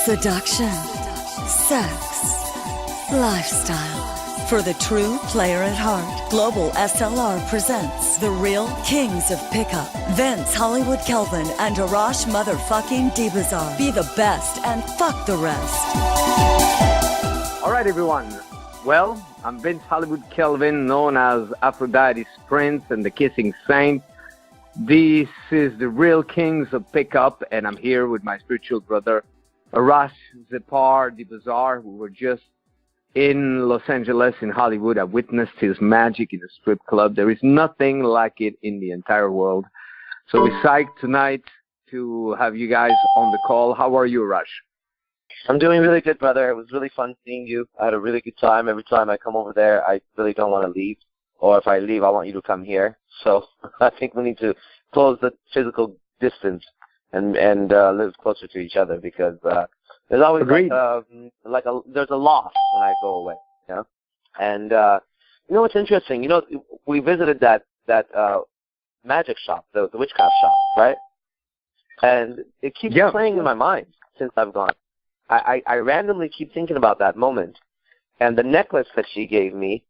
seduction, sex, lifestyle. For the true player at heart, Global SLR presents the real kings of pickup. Vince Hollywood Kelvin and Arash motherfucking Dibazar. Be the best and fuck the rest. All right, everyone. Well, I'm Vince Hollywood Kelvin, known as Aphrodite's Prince and the Kissing Saint. This is the real kings of pickup, and I'm here with my spiritual brother, Arash Dibazar, who were just in Los Angeles, in Hollywood. I witnessed his magic in a strip club. There is nothing like it in the entire world. So we're psyched tonight to have you guys on the call. How are you, Arash? I'm doing really good, brother. It was really fun seeing you. I had a really good time. Every time I come over there, I really don't want to leave. Or if I leave, I want you to come here. So I think we need to close the physical distance and live closer to each other, because there's always there's a loss when I go away, you know. And you know what's interesting? You know, we visited that magic shop, the witchcraft shop, right? And it keeps playing in my mind since I've gone. I randomly keep thinking about that moment, and the necklace that she gave me,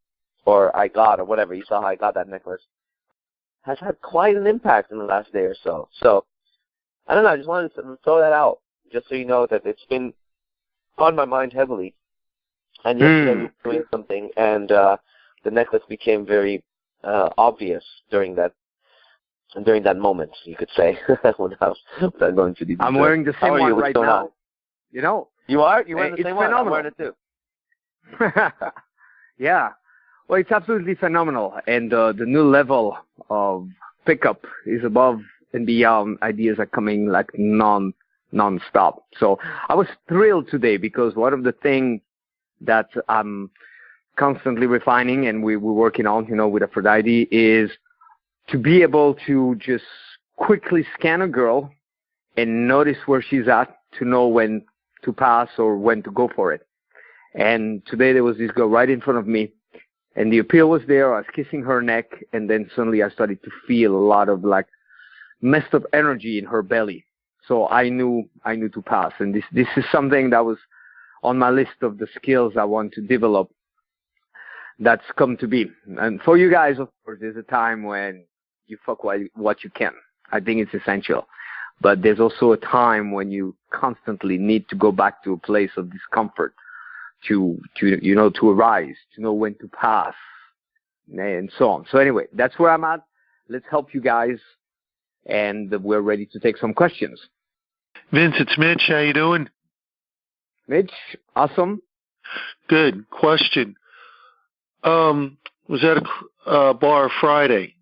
or I got, or whatever. You saw how I got that necklace. Has had quite an impact in the last day or so. So I don't know. I just wanted to throw that out, just so you know that it's been on my mind heavily. And yesterday I was doing something, and the necklace became very obvious during that moment, you could say, without going to the details. I'm wearing the same one right now. On? You know, you are? You're wearing the same one? Phenomenal. I'm wearing it too. Yeah. Well, it's absolutely phenomenal. And the new level of pickup is above and beyond. Ideas are coming like non-stop. So I was thrilled today, because one of the things that I'm constantly refining and we're working on, you know, with Aphrodite, is to be able to just quickly scan a girl and notice where she's at, to know when to pass or when to go for it. And today there was this girl right in front of me, and the appeal was there. I was kissing her neck, and then suddenly I started to feel a lot of like messed up energy in her belly. So I knew to pass. And this is something that was on my list of the skills I want to develop. That's come to be. And for you guys, of course, there's a time when you fuck what you can. I think it's essential. But there's also a time when you constantly need to go back to a place of discomfort to arise, to know when to pass, and so on. So anyway, that's where I'm at. Let's help you guys, and we're ready to take some questions. Vince, it's Mitch. How you doing? Mitch, awesome. Good. Question. Was at a bar Friday,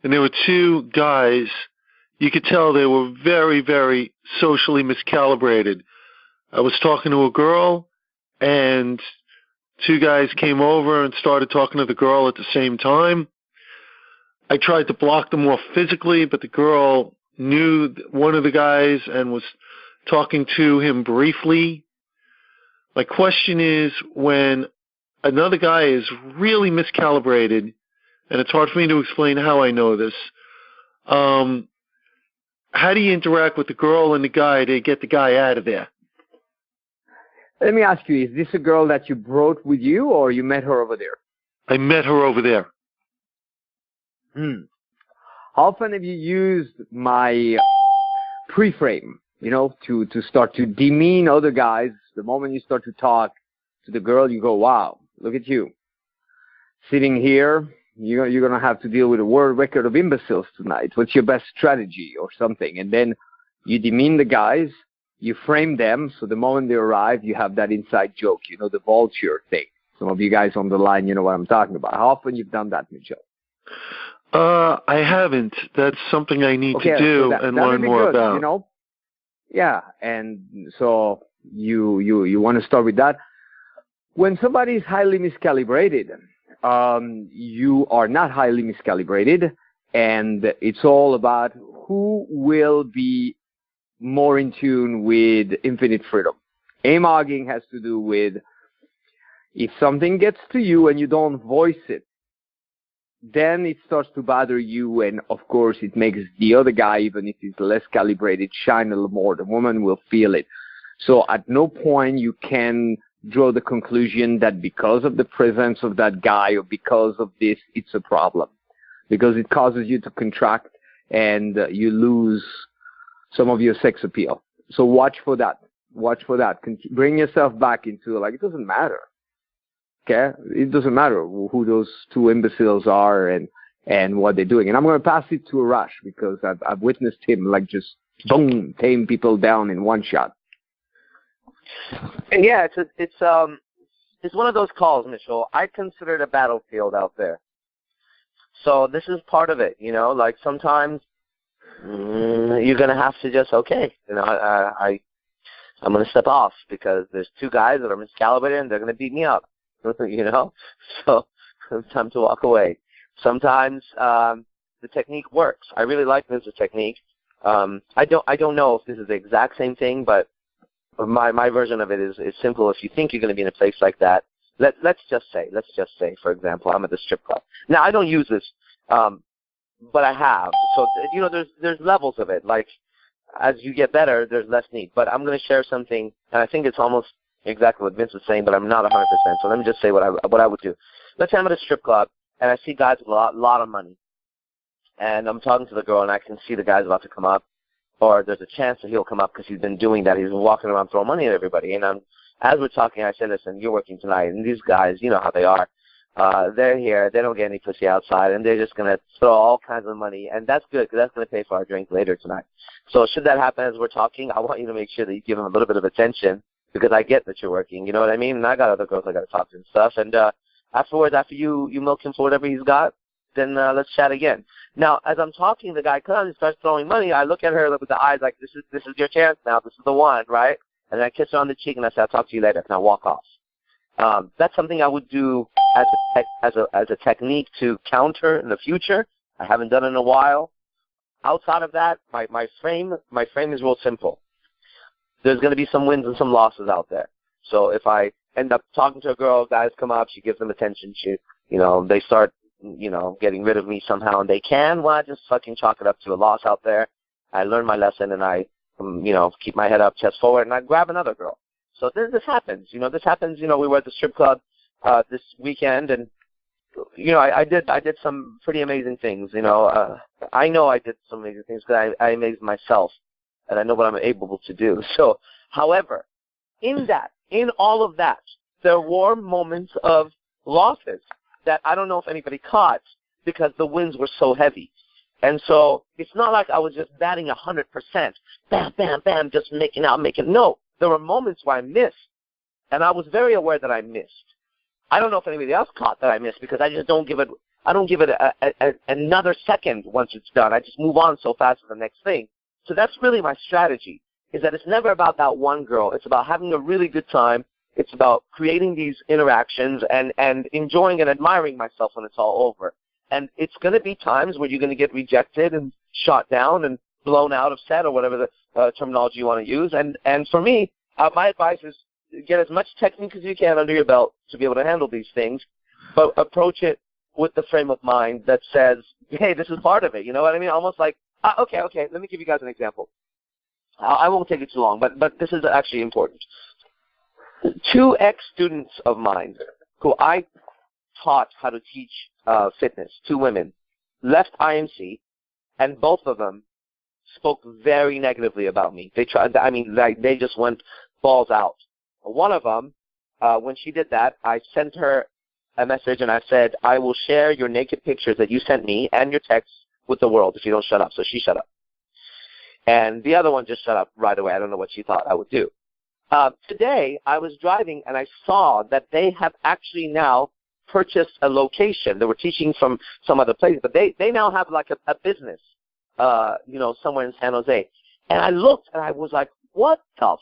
and there were two guys. You could tell they were very, very socially miscalibrated. I was talking to a girl, and two guys came over and started talking to the girl at the same time. I tried to block them off physically, but the girl knew one of the guys and was talking to him briefly. My question is, when another guy is really miscalibrated, and it's hard for me to explain how I know this, how do you interact with the girl and the guy to get the guy out of there? Let me ask you, is this a girl that you brought with you, or you met her over there? I met her over there. How often have you used my pre-frame, you know, to start to demean other guys? The moment you start to talk to the girl, you go, wow, look at you. Sitting here, you're going to have to deal with a world record of imbeciles tonight. What's your best strategy or something? And then you demean the guys, you frame them, so the moment they arrive, you have that inside joke, you know, the vulture thing. Some of you guys on the line, you know what I'm talking about. How often you've done that, Mitchell? I haven't. That's something I need to do and learn more about. You know? Yeah, and so you want to start with that. When somebody is highly miscalibrated, you are not highly miscalibrated, and it's all about who will be more in tune with infinite freedom. Aim-hogging has to do with, if something gets to you and you don't voice it, then it starts to bother you, and of course it makes the other guy, even if he's less calibrated, shine a little more. The woman will feel it. So at no point you can draw the conclusion that because of the presence of that guy or because of this, it's a problem. Because it causes you to contract and you lose some of your sex appeal. So watch for that. Watch for that. Bring yourself back into, like, it doesn't matter. Okay? It doesn't matter who those two imbeciles are and what they're doing. And I'm going to pass it to Arash because I've witnessed him, like, just boom, tame people down in one shot. And yeah, it's one of those calls, Mitchell. I consider it a battlefield out there. So this is part of it, you know. Like sometimes you're gonna have to just I'm gonna step off because there's two guys that are miscalibrated and they're gonna beat me up, you know. So it's time to walk away. Sometimes the technique works. I really like this technique. I don't know if this is the exact same thing, but my version of it is simple. If you think you're going to be in a place like that, let's just say, for example, I'm at the strip club. Now, I don't use this, but I have. So, you know, there's levels of it. Like, as you get better, there's less need. But I'm going to share something, and I think it's almost exactly what Vince was saying, but I'm not 100%. So let me just say what I would do. Let's say I'm at a strip club, and I see guys with a lot of money. And I'm talking to the girl, and I can see the guy's about to come up. Or there's a chance that he'll come up because he's been doing that. He's been walking around throwing money at everybody. And as we're talking, I said, listen, you're working tonight. And these guys, you know how they are. They're here. They don't get any pussy outside. And they're just going to throw all kinds of money. And that's good because that's going to pay for our drink later tonight. So should that happen as we're talking, I want you to make sure that you give him a little bit of attention because I get that you're working. You know what I mean? And I got other girls I got to talk to and stuff. And afterwards, after you milk him for whatever he's got, then let's chat again. Now, as I'm talking, the guy comes and starts throwing money. I look at her with the eyes like, this is your chance now. This is the one, right? And I kiss her on the cheek and I say, I'll talk to you later. And I walk off. That's something I would do as a technique to counter in the future. I haven't done it in a while. Outside of that, my frame is real simple. There's going to be some wins and some losses out there. So if I end up talking to a girl, guys come up, she gives them attention, they start getting rid of me somehow, and they can, well, I just fucking chalk it up to a loss out there. I learn my lesson, and I, keep my head up, chest forward, and I grab another girl. So this happens. This happens. We were at the strip club this weekend, and, I did some pretty amazing things. I know I did some amazing things because I amazed myself, and I know what I'm able to do. So, however, in all of that, there were moments of losses that I don't know if anybody caught because the wins were so heavy. And so it's not like I was just batting 100%, bam, bam, bam, just making. No, there were moments where I missed, and I was very aware that I missed. I don't know if anybody else caught that I missed because I just don't give it another second once it's done. I just move on so fast to the next thing. So that's really my strategy, is that it's never about that one girl. It's about having a really good time. It's about creating these interactions and enjoying and admiring myself when it's all over. And it's going to be times where you're going to get rejected and shot down and blown out of set or whatever the terminology you want to use. And for me, my advice is get as much technique as you can under your belt to be able to handle these things, but approach it with the frame of mind that says, hey, this is part of it. You know what I mean? Almost like, okay, let me give you guys an example. I won't take it too long, but this is actually important. 2 ex-students of mine who I taught how to teach fitness, 2 women, left IMC, and both of them spoke very negatively about me. They just went balls out. One of them, when she did that, I sent her a message and I said, I will share your naked pictures that you sent me and your texts with the world if you don't shut up. So she shut up. And the other one just shut up right away. I don't know what she thought I would do. Today, I was driving and I saw that they have actually now purchased a location. They were teaching from some other place, but they now have like a business, somewhere in San Jose. And I looked and I was like, what the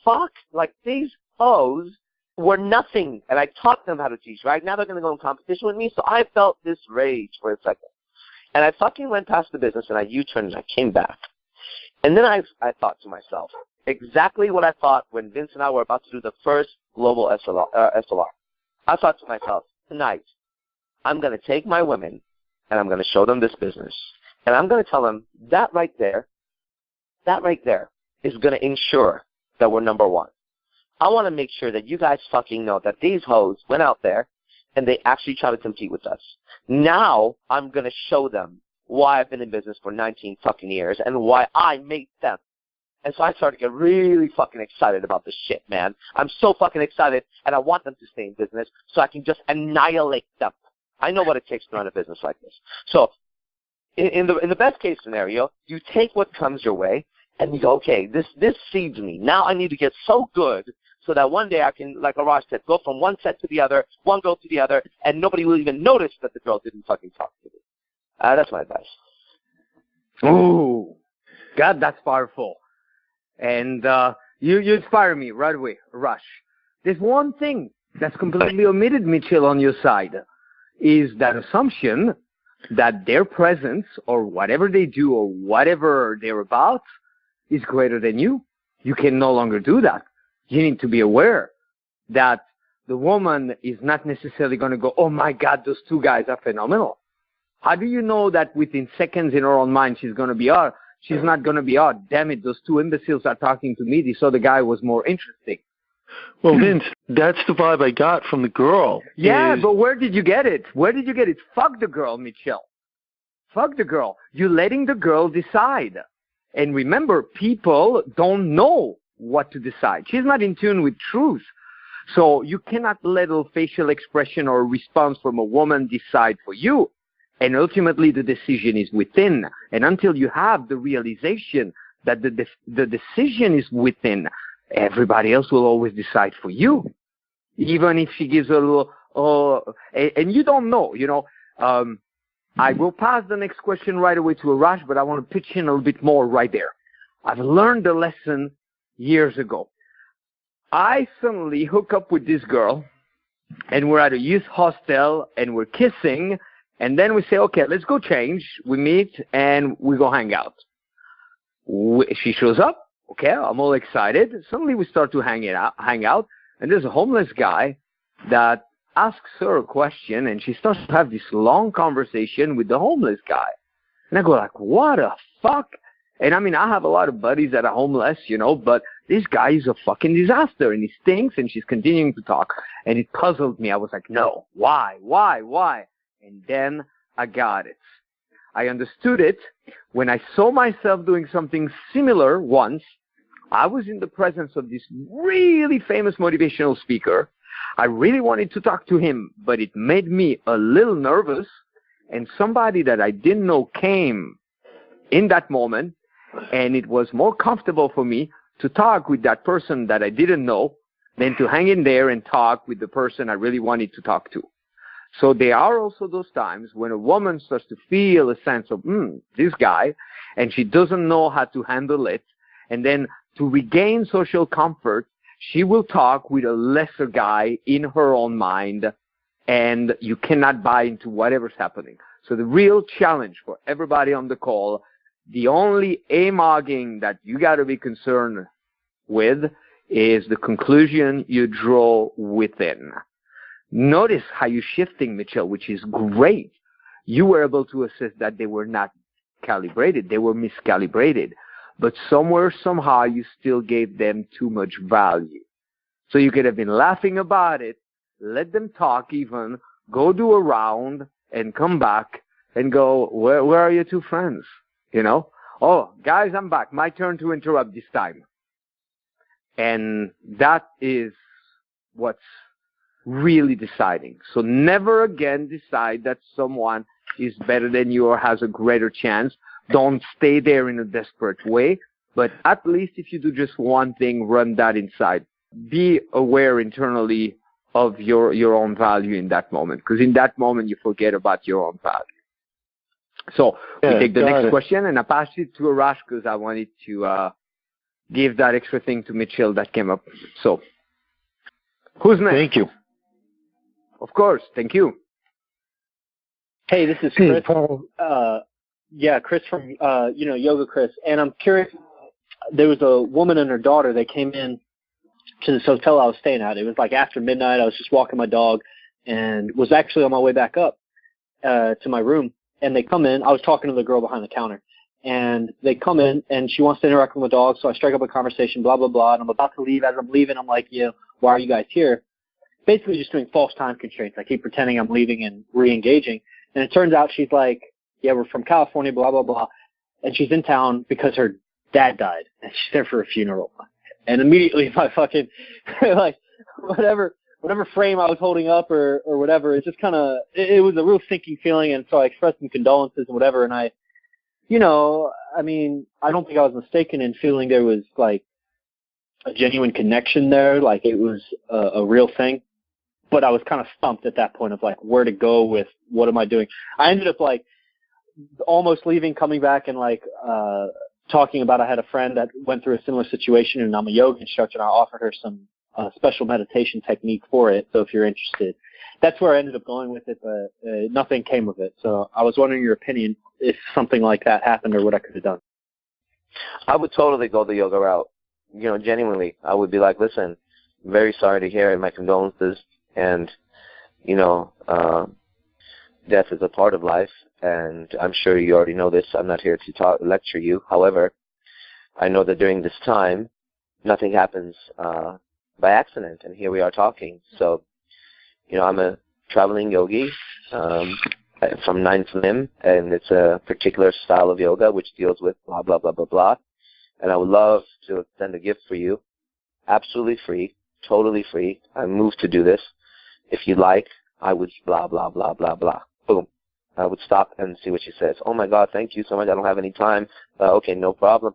fuck? Like, these hoes were nothing. And I taught them how to teach, right? Now they're going to go in competition with me. So I felt this rage for a second. And I fucking went past the business and I U-turned and I came back. And then I thought to myself, exactly what I thought when Vince and I were about to do the first global SLR. I thought to myself, tonight, I'm going to take my women and I'm going to show them this business. And I'm going to tell them that right there is going to ensure that we're number one. I want to make sure that you guys fucking know that these hoes went out there and they actually tried to compete with us. Now I'm going to show them why I've been in business for 19 fucking years and why I made them. And so I started to get really fucking excited about this shit, man. I'm so fucking excited, and I want them to stay in business so I can just annihilate them. I know what it takes to run a business like this. So in the best case scenario, you take what comes your way, and you go, okay, this feeds me. Now I need to get so good so that one day I can, like Arash said, go from one set to the other, one girl to the other, and nobody will even notice that the girl didn't fucking talk to me. That's my advice. Ooh, God, that's powerful. And you inspire me right away, Arash. There's one thing that's completely omitted, Mitchell, on your side, is that assumption that their presence or whatever they do or whatever they're about is greater than you. You can no longer do that. You need to be aware that the woman is not necessarily going to go, oh my God, those two guys are phenomenal. How do you know that within seconds in her own mind she's going to be, she's not going to be, oh, damn it, those two imbeciles are talking to me. This other guy was more interesting. Well, Vince, that's the vibe I got from the girl. Yeah, but where did you get it? Where did you get it? Fuck the girl, Michelle. Fuck the girl. You're letting the girl decide. And remember, people don't know what to decide. She's not in tune with truth. So you cannot let a facial expression or a response from a woman decide for you. And ultimately, the decision is within. And until you have the realization that the decision is within, everybody else will always decide for you. Even if she gives a little, and you don't know, I will pass the next question right away to Arash, but I want to pitch in a little bit more right there. I've learned a lesson years ago. I suddenly hook up with this girl, and we're at a youth hostel, and we're kissing, and then we say, okay, let's go change. We meet, and we go hang out. She shows up. Okay, I'm all excited. Suddenly we start to hang out, and there's a homeless guy that asks her a question, and she starts to have this long conversation with the homeless guy. And I go like, what the fuck? And I mean, I have a lot of buddies that are homeless, but this guy is a fucking disaster, and he stinks, and she's continuing to talk. And it puzzled me. I was like, no, why? And then I got it. I understood it when I saw myself doing something similar once. I was in the presence of this really famous motivational speaker. I really wanted to talk to him, but it made me a little nervous. And somebody that I didn't know came in that moment, and it was more comfortable for me to talk with that person that I didn't know than to hang in there and talk with the person I really wanted to talk to. So there are also those times when a woman starts to feel a sense of, this guy, and she doesn't know how to handle it. And then to regain social comfort, she will talk with a lesser guy in her own mind, and you cannot buy into whatever's happening. So the real challenge for everybody on the call, the only aim-ogging that you got to be concerned with is the conclusion you draw within. Notice how you're shifting, Mitchell, which is great. You were able to assess that they were not calibrated. They were miscalibrated. But somewhere, somehow, you still gave them too much value. So you could have been laughing about it, let them talk even, go do a round, and come back and go, where are your two friends? Oh, guys, I'm back. My turn to interrupt this time. And that is what's really deciding. So never again decide that someone is better than you or has a greater chance. Don't stay there in a desperate way, but at least if you do just one thing, run that inside. Be aware internally of your own value in that moment, because in that moment you forget about your own value. So we take the next question, and I pass it to Arash because I wanted to give that extra thing to Mitchell that came up. So who's next? Thank you. Of course. Thank you. Hey, this is Chris. Chris from, Yoga Chris. And I'm curious, there was a woman and her daughter. They came in to this hotel I was staying at. It was like after midnight. I was just walking my dog and was actually on my way back up to my room. And they come in. I was talking to the girl behind the counter. and they come in, and she wants to interact with my dog, so I strike up a conversation, blah, blah, blah, and I'm about to leave. As I'm leaving, I'm like, why are you guys here? Basically just doing false time constraints. I keep pretending I'm leaving and re-engaging, and it turns out she's like, yeah, we're from California, blah, blah, blah, and she's in town because her dad died, and she's there for a funeral. And immediately my fucking, like, whatever frame I was holding up or whatever, it just kind of, it was a real sinking feeling, and so I expressed some condolences and whatever, and I don't think I was mistaken in feeling there was, like, a genuine connection there, like it was a real thing, but I was kind of stumped at that point of, like, where to go with what am I doing. I ended up, like, almost leaving, coming back, and, like, talking about I had a friend that went through a similar situation, and I'm a yoga instructor, and I offered her some special meditation technique for it, so if you're interested. That's where I ended up going with it, but nothing came of it. So I was wondering your opinion if something like that happened or what I could have done. I would totally go the yoga route. Genuinely. I would be like, listen, very sorry to hear it, my condolences, and, death is a part of life, and I'm sure you already know this. I'm not here to lecture you. However, I know that during this time, nothing happens by accident, and here we are talking. So, I'm a traveling yogi from Ninth Limb, and it's a particular style of yoga which deals with blah, blah, blah, blah, blah. And I would love to send a gift for you, absolutely free, totally free. I'm moved to do this. If you like, I would blah, blah, blah, blah, blah. Boom. I would stop and see what she says. Oh, my God, thank you so much. I don't have any time. Okay, no problem.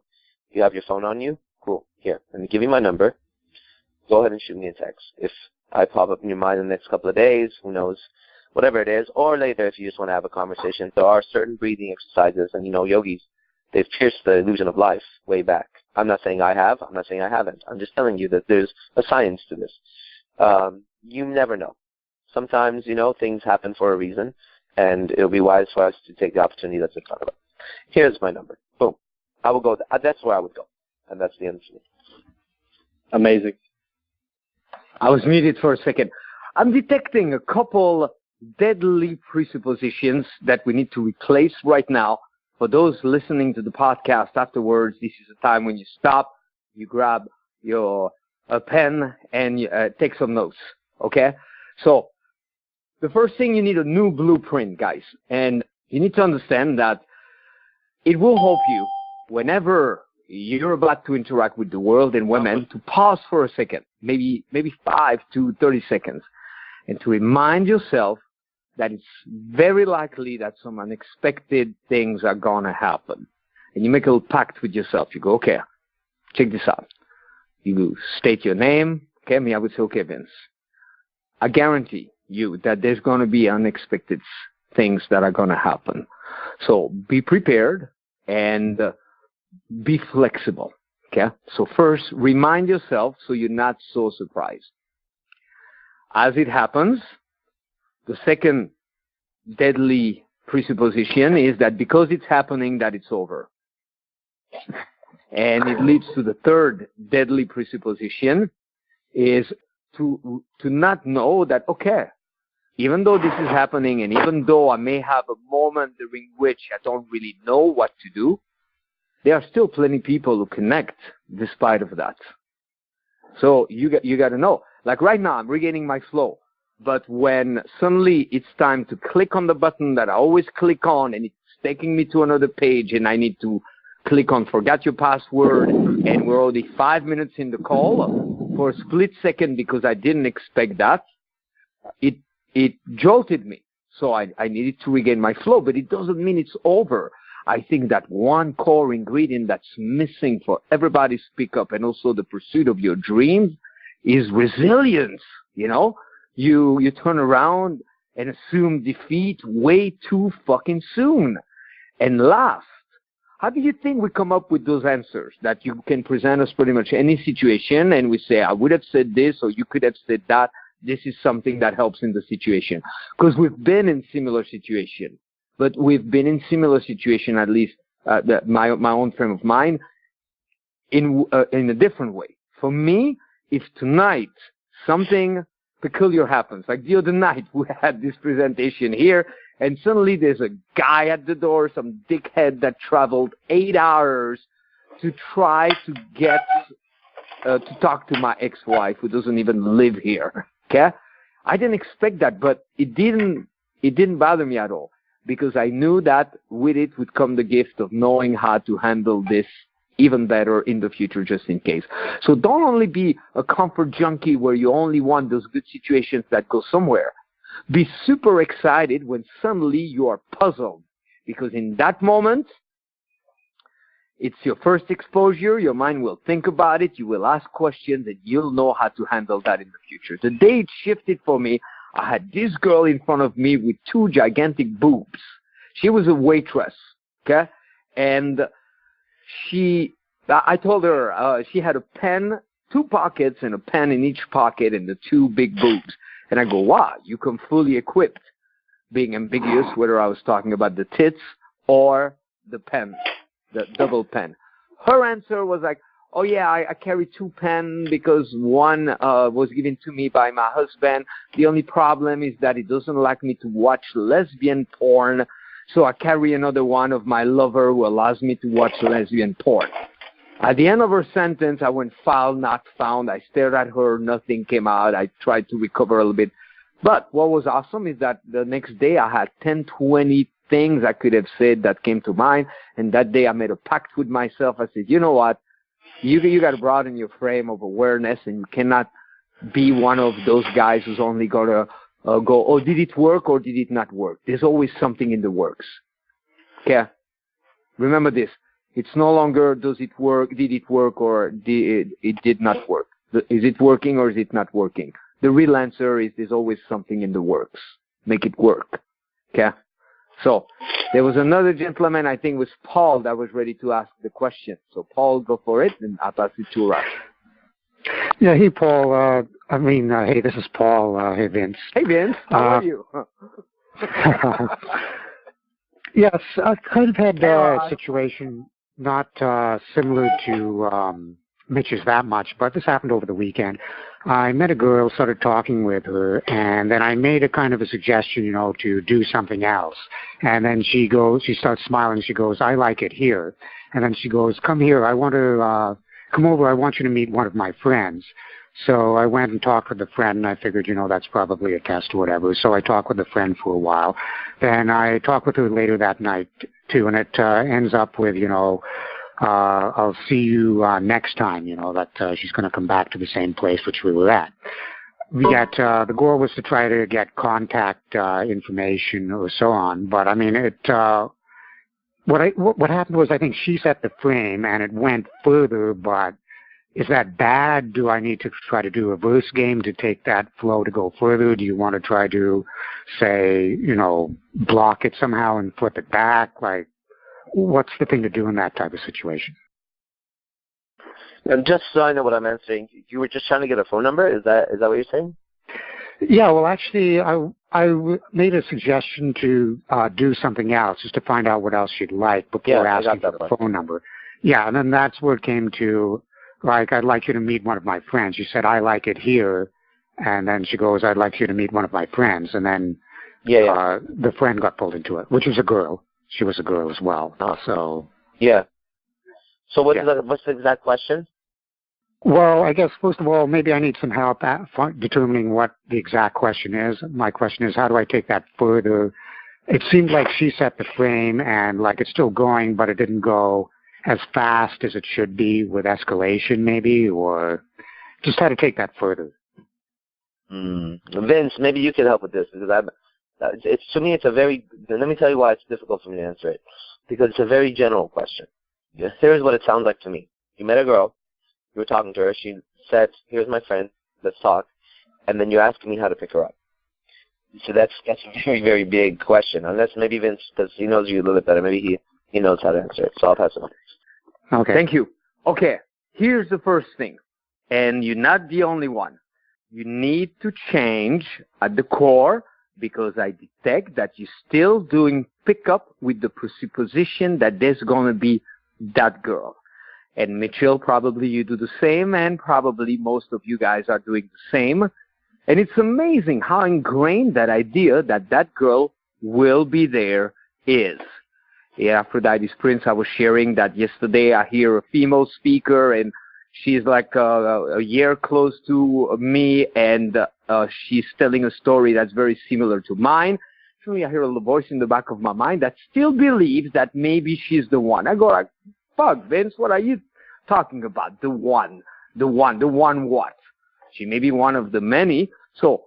You have your phone on you? Cool. Here, let me give you my number. Go ahead and shoot me a text. If I pop up in your mind in the next couple of days, who knows, whatever it is, or later if you just want to have a conversation. There are certain breathing exercises, and, yogis, they've pierced the illusion of life way back. I'm not saying I have. I'm not saying I haven't. I'm just telling you that there's a science to this. You never know. Sometimes, things happen for a reason, and it'll be wise for us to take the opportunity that's in front of us. Here's my number. Boom. I will go. That's where I would go, and that's the end of it. Amazing. I was muted for a second. I'm detecting a couple deadly presuppositions that we need to replace right now. For those listening to the podcast afterwards, this is a time when you stop, you grab your pen, and you, take some notes, okay? So the first thing, you need a new blueprint, guys. And you need to understand that it will help you whenever you're about to interact with the world and women to pause for a second, maybe 5 to 30 seconds, and to remind yourself that it's very likely that some unexpected things are going to happen. And you make a little pact with yourself. You go, okay, check this out. You state your name. Okay, me, I would say, okay, Vince, I guarantee you that there's going to be unexpected things that are going to happen. So be prepared and be flexible. Okay, so first, remind yourself so you're not so surprised. As it happens, the second deadly presupposition is that because it's happening, that it's over. And it leads to the third deadly presupposition is to not know that, okay, even though this is happening and even though I may have a moment during which I don't really know what to do, there are still plenty of people who connect despite of that. So you got to know. Like right now, I'm regaining my flow. But when suddenly it's time to click on the button that I always click on and it's taking me to another page and I need to click on forgot your password and we're already 5 minutes in the call for a split second because I didn't expect that, it jolted me. So I needed to regain my flow, but it doesn't mean it's over. I think that one core ingredient that's missing for everybody's pickup and also the pursuit of your dreams is resilience, You turn around and assume defeat way too fucking soon. And last, how do you think we come up with those answers that you can present us pretty much any situation and we say, I would have said this or you could have said that. This is something that helps in the situation. Because we've been in similar situation. But we've been in similar situation, at least my own frame of mind, in a different way. For me, if tonight something peculiar happens, like the other night we had this presentation here And suddenly there's a guy at the door, some dickhead that traveled 8 hours to try to get to talk to my ex-wife who doesn't even live here. Okay? I didn't expect that, but it didn't bother me at all, because I knew that with it would come the gift of knowing how to handle this even better in the future, just in case. So don't only be a comfort junkie where you only want those good situations that go somewhere. Be super excited when suddenly you are puzzled, because in that moment, it's your first exposure. Your mind will think about it. You will ask questions, and you'll know how to handle that in the future. The day it shifted for me, I had this girl in front of me with 2 gigantic boobs. She was a waitress, okay? And I told her she had a pen, 2 pockets, and a pen in each pocket, and the 2 big boobs. And I go, wow, you come fully equipped, being ambiguous whether I was talking about the tits or the pen, the double pen. Her answer was like, oh, yeah, I carry 2 pens because one was given to me by my husband. The only problem is that he doesn't like me to watch lesbian porn, so I carry another one of my lover who allows me to watch lesbian porn. At the end of her sentence, I went foul, not found. I stared at her. Nothing came out. I tried to recover a little bit. But what was awesome is that the next day I had 10, 20 things I could have said that came to mind. And that day I made a pact with myself. I said, you know what? You got to broaden your frame of awareness, and you cannot be one of those guys who's only going to go, oh, did it work or did it not work? There's always something in the works. Okay? Remember this. It's no longer does it work, did it work, or it did not work. Is it working or is it not working? The real answer is there's always something in the works. Make it work. Okay? So there was another gentleman, I think it was Paul, that was ready to ask the question. So Paul, go for it, and I'll pass it to Arash. Yeah, hey, Paul. Hey, this is Paul. Hey, Vince. Hey, Vince. How are you? Yes, I kind of had a situation not similar to Mitch's that much, but this happened over the weekend. I met a girl, started talking with her, and then I made a kind of a suggestion, to do something else. And then she starts smiling. She goes, I like it here. And then she goes, come here. I want to come over. I want you to meet one of my friends. So I went and talked with the friend, and I figured, that's probably a test or whatever. So I talked with the friend for a while. Then I talked with her later that night, too, and it ends up with, I'll see you next time, that she's going to come back to the same place which we were at. The goal was to try to get contact information or so on, but I mean, what happened was I think she set the frame and it went further, but is that bad? Do I need to try to do a reverse game to take that flow to go further? Do you want to try to, say, block it somehow and flip it back? Like, what's the thing to do in that type of situation? And just so I know what I'm answering, you were just trying to get a phone number? Is that what you're saying? Yeah, well, actually, I made a suggestion to do something else, just to find out what else she'd like before asking for the phone number. Yeah, and then that's where it came to, like, I'd like you to meet one of my friends. She said, I like it here. And then she goes, I'd like you to meet one of my friends. And then the friend got pulled into it, which was a girl. She was a girl as well. So yeah. So what's the exact question? Well, I guess, first of all, maybe I need some help determining what the exact question is. My question is, how do I take that further? It seemed like she set the frame and, like, it's still going, but it didn't go as fast as it should be with escalation, maybe, or just how to take that further. Vince, maybe you can help with this, because to me, it's a very, let me tell you why it's difficult for me to answer it, because it's a very general question. Here's what it sounds like to me. You met a girl, you were talking to her, she said, here's my friend, let's talk, and then you're asking me how to pick her up. So that's a very, very big question, unless maybe Vince, because he knows you a little bit better, maybe he knows how to answer it, so I'll pass it on. Okay. Thank you. Okay, here's the first thing, and you're not the only one. You need to change at the core, because I detect that you're still doing pickup with the presupposition that there's going to be that girl. And Mitchell, probably you do the same, and probably most of you guys are doing the same. And it's amazing how ingrained that idea that that girl will be there is. Yeah, Aphrodite's Prince, I was sharing that yesterday. I hear a female speaker, and she's like a year close to me, and she's telling a story that's very similar to mine. So I hear a little voice in the back of my mind that still believes that maybe she's the one. I go like, fuck, Vince, what are you talking about? The one what? She may be one of the many. So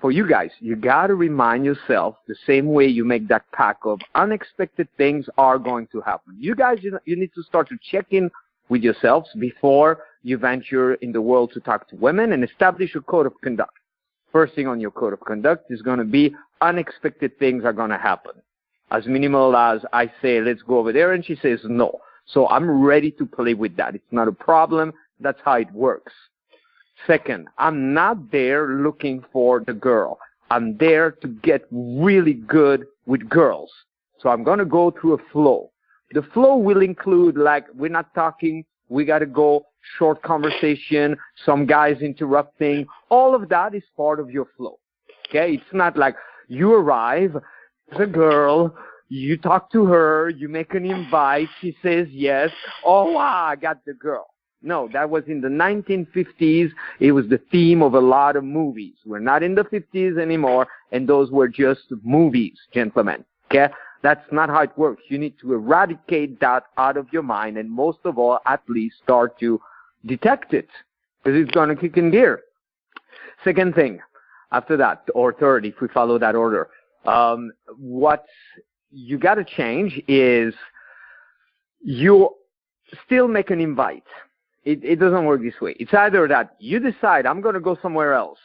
for you guys, you got to remind yourself the same way you make that pack of unexpected things are going to happen. You guys, you need to start to check in with yourselves before you venture in the world to talk to women and establish a code of conduct. First thing on your code of conduct is going to be unexpected things are going to happen. As minimal as I say, let's go over there, and she says no. So I'm ready to play with that. It's not a problem. That's how it works. Second, I'm not there looking for the girl. I'm there to get really good with girls. So I'm going to go through a flow. The flow will include, like, we're not talking, we got to go, short conversation, some guys interrupting. All of that is part of your flow. Okay? It's not like you arrive, there's a girl, you talk to her, you make an invite, she says yes. Oh, wow, I got the girl. No, that was in the 1950s. It was the theme of a lot of movies. We're not in the 50s anymore, and those were just movies, gentlemen. Okay? That's not how it works. You need to eradicate that out of your mind, and most of all, at least start to detect it, because it's going to kick in gear. Second thing, after that, or third, if we follow that order, what you got to change is you still make an invite. It doesn't work this way. It's either that you decide, I'm going to go somewhere else,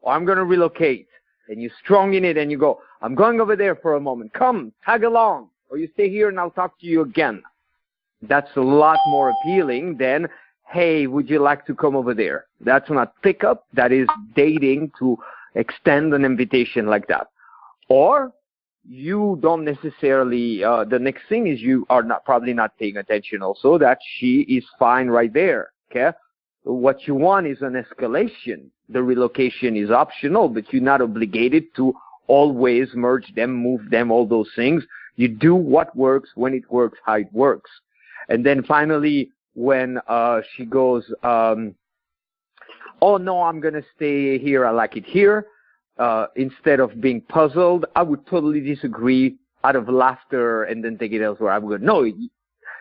or I'm going to relocate, and you're strong in it, and you go, I'm going over there for a moment. Come, tag along, or you stay here, and I'll talk to you again. That's a lot more appealing than, hey, would you like to come over there? That's not pickup. That is dating to extend an invitation like that. Or you don't necessarily, the next thing is you are probably not paying attention also that she is fine right there, okay? What you want is an escalation. The relocation is optional, but you're not obligated to always merge them, move them, all those things. You do what works, when it works, how it works. And then finally, when she goes, oh no, I'm going to stay here, I like it here. Instead of being puzzled, I would totally disagree out of laughter and then take it elsewhere. I would go, no,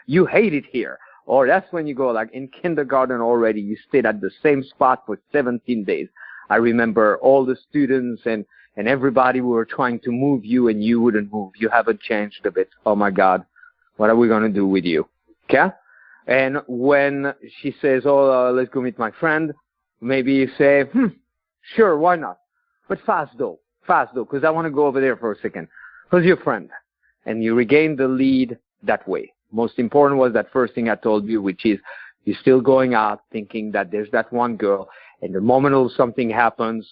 you hate it here. Or that's when you go, like in kindergarten already, you stayed at the same spot for 17 days. I remember all the students and everybody were trying to move you and you wouldn't move. You haven't changed a bit. Oh my God, what are we going to do with you? Okay? And when she says, oh, let's go meet my friend, maybe you say, sure, why not? But fast though, because I want to go over there for a second. Who's your friend? And you regain the lead that way. Most important was that first thing I told you, which is you're still going out thinking that there's that one girl, and the moment something happens,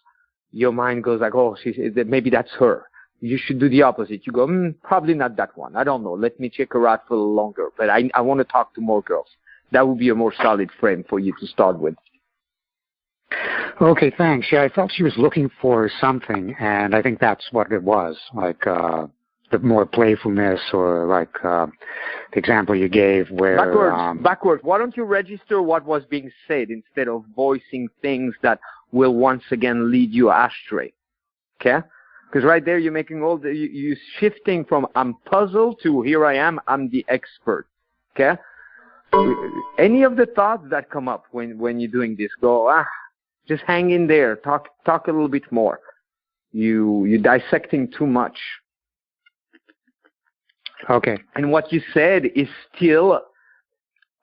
your mind goes like, oh, maybe that's her. You should do the opposite. You go, probably not that one. I don't know. Let me check her out for a little longer. But I want to talk to more girls. That would be a more solid frame for you to start with. Okay, thanks. Yeah, I felt she was looking for something, and I think that's what it was, like the more playfulness, or like the example you gave where... Backwards. Why don't you register what was being said instead of voicing things that will once again lead you astray, okay? Because right there you're making you're shifting from I'm puzzled to here I am, I'm the expert, okay? Any of the thoughts that come up when you're doing this, go, just hang in there. Talk a little bit more. You're dissecting too much. Okay. And what you said is still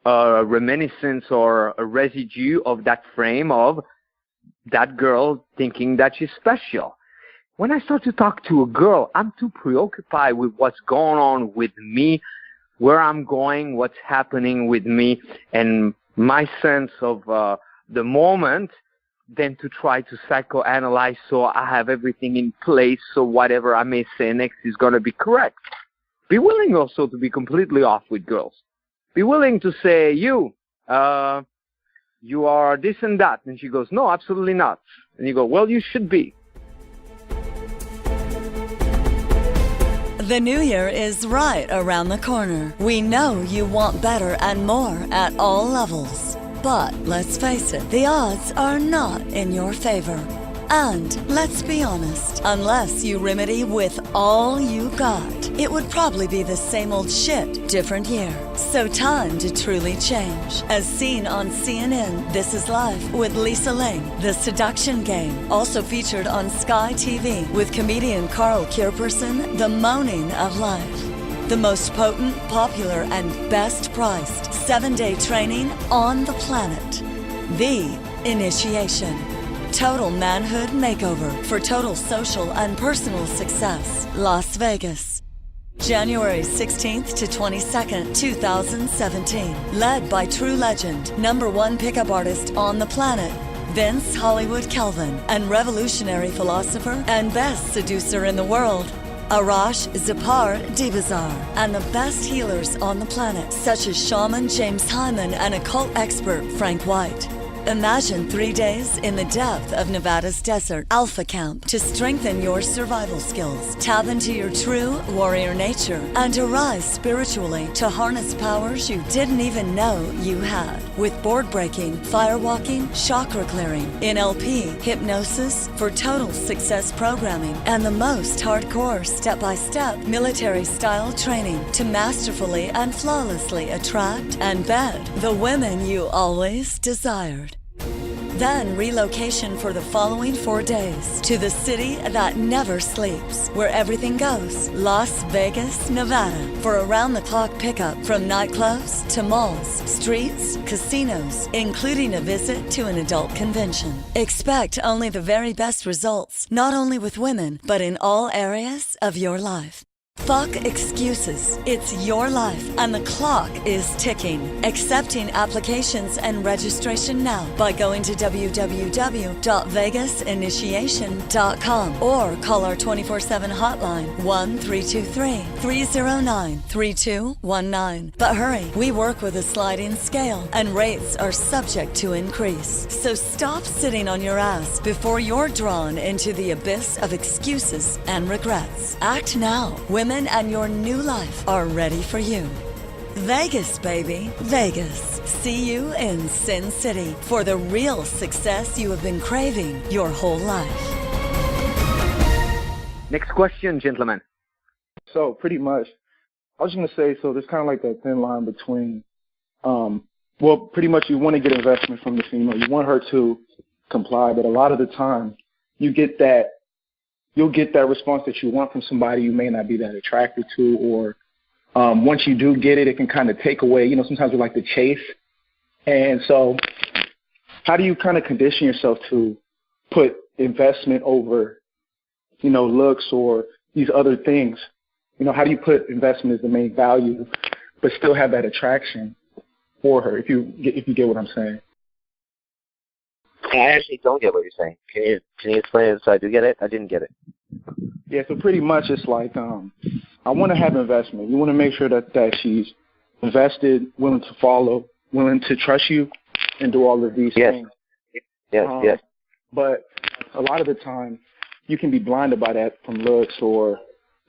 a reminiscence or a residue of that frame of that girl thinking that she's special. When I start to talk to a girl, I'm too preoccupied with what's going on with me, where I'm going, what's happening with me, and my sense of the moment, than to try to psychoanalyze so I have everything in place so whatever I may say next is going to be correct. Be willing also to be completely off with girls. Be willing to say, you are this and that. And she goes, no, absolutely not. And you go, well, you should be. The new year is right around the corner. We know you want better and more at all levels. But let's face it, the odds are not in your favor. And let's be honest, unless you remedy with all you got, it would probably be the same old shit, different year. So time to truly change. As seen on CNN, This Is Life with Lisa Ling, The Seduction Game, also featured on Sky TV with comedian Carl Kierperson, The Moaning of Life. The most potent, popular, and best priced 7-day training on the planet. The Initiation. Total manhood makeover for total social and personal success. Las Vegas. January 16th to 22nd, 2017. Led by true legend, #1 pickup artist on the planet, Vince Hollywood Kelvin, and revolutionary philosopher and best seducer in the world, Arash Dibazar, and the best healers on the planet, such as shaman James Hyman and occult expert Frank White. Imagine 3 days in the depth of Nevada's desert, Alpha Camp, to strengthen your survival skills, tap into your true warrior nature, and arise spiritually to harness powers you didn't even know you had. With board breaking, firewalking, chakra clearing, NLP, hypnosis for total success programming, and the most hardcore step-by-step military-style training to masterfully and flawlessly attract and bed the women you always desired. Then relocation for the following 4 days to the city that never sleeps, where everything goes, Las Vegas, Nevada, for around-the-clock pickup from nightclubs to malls, streets, casinos, including a visit to an adult convention. Expect only the very best results, not only with women, but in all areas of your life. Fuck excuses. It's your life and the clock is ticking. Accepting applications and registration now by going to www.vegasinitiation.com or call our 24/7 hotline 1-323-309-3219. But hurry, we work with a sliding scale and rates are subject to increase. So stop sitting on your ass before you're drawn into the abyss of excuses and regrets. Act now. Women and your new life are ready for you. Vegas, baby. Vegas. See you in Sin City for the real success you have been craving your whole life. Next question, gentlemen. So pretty much, I was going to say, so there's kind of like that thin line between, well, pretty much you want to get investment from the female. You want her to comply, but a lot of the time you'll get that response that you want from somebody you may not be that attracted to, or once you do get it, it can kind of take away, sometimes we like to chase. And so how do you kind of condition yourself to put investment over, looks or these other things? How do you put investment as the main value, but still have that attraction for her, if you get what I'm saying? I actually don't get what you're saying. Can you explain it so I do get it? I didn't get it. Yeah, so pretty much it's like I want to have investment. You want to make sure that she's invested, willing to follow, willing to trust you, and do all of these things. Yes. But a lot of the time, you can be blinded by that from looks or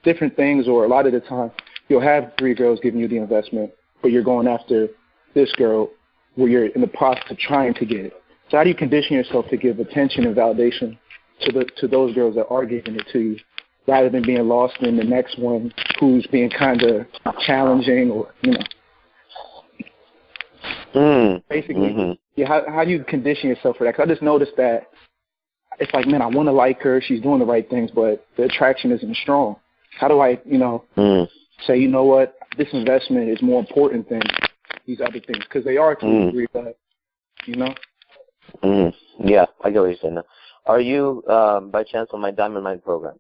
different things, or a lot of the time, you'll have 3 girls giving you the investment, but you're going after this girl where you're in the process of trying to get it. So how do you condition yourself to give attention and validation to those girls that are giving it to you, rather than being lost in the next one who's being kind of challenging, or basically, how do you condition yourself for that? Because I just noticed that it's like, man, I want to like her, she's doing the right things, but the attraction isn't strong. How do I, say, you know what, this investment is more important than these other things? Because they are to a degree, but, Yeah, I get what you're saying now. Are you, by chance, on my Diamond Mine program?